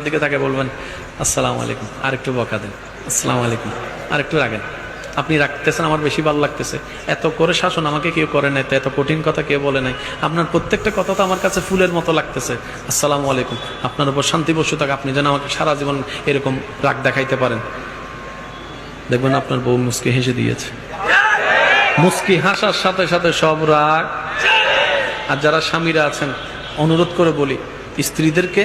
দিকে তাকে বলবেন আসসালামু আলাইকুম, আরেকটু বকা দেন, আসসালামু আলাইকুম, আরেকটু রাখেন। আপনি রাখতেছেন, আমার বেশি ভালো লাগতেছে। এত করে শাসন আমাকে কেউ করে নাই, তো এত কঠিন কথা কেউ বলে নাই। আপনার প্রত্যেকটা কথা তো আমার কাছে ফুলের মতো লাগতেছে। আসসালামু আলাইকুম, আপনার উপর শান্তি বসে থাক, আপনি যেন আমাকে সারা জীবন এরকম রাগ দেখাইতে পারেন। দেখবেন আপনার বউ মুস্কি হেসে দিয়েছে। মুস্কি হাসার সাথে সাথে সব রাগ। আর যারা স্বামীরা আছেন, অনুরোধ করে বলি, স্ত্রীদেরকে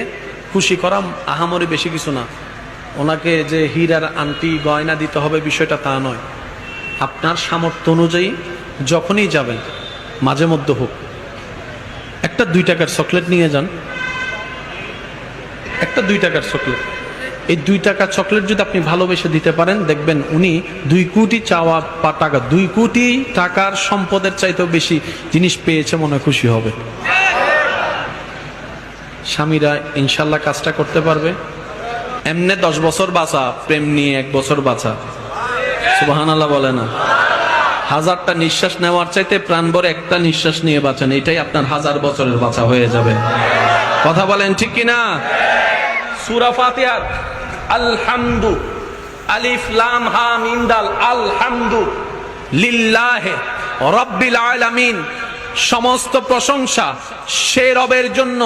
খুশি করা আহামরি বেশি কিছু না। ওনাকে যে হীরার আংটি গয়না দিতে হবে বিষয়টা তা নয়। আপনার সামর্থ্য অনুযায়ী যখনই যাবেন, মাঝে মধ্যে হোক, একটা 2 টাকার চকলেট নিয়ে যান। একটা 2 টাকার চকলেট, এই 2 টাকার চকলেট যদি আপনি ভালোবেসে দিতে পারেন, দেখবেন উনি 2 কোটি চাওয়া টাকা, 2 কোটি টাকার সম্পদের চাইতেও বেশি জিনিস পেয়েছে, মনে খুশি হবে। স্বামীরা ইনশাল্লাহ কাজটা করতে পারবে। এমনে 10 বছর বাঁচা, প্রেম নিয়ে 1 বছর বাঁচা। সুবহানাল্লাহ বলে না? 1000টা নিঃশ্বাস নেওয়ার চাইতে প্রাণ ভরে একটা নিঃশ্বাস নিয়ে বাঁচেন, এটাই আপনার 1000 বছরের বাঁচা হয়ে যাবে। কথা বলেন ঠিক কিনা? সূরা ফাতিহা আলহামদু, আলিফ লাম হা মিম দাল, আলহামদু লিল্লাহি রাব্বিল আলামিন, সমস্ত প্রশংসা সে রবের জন্য।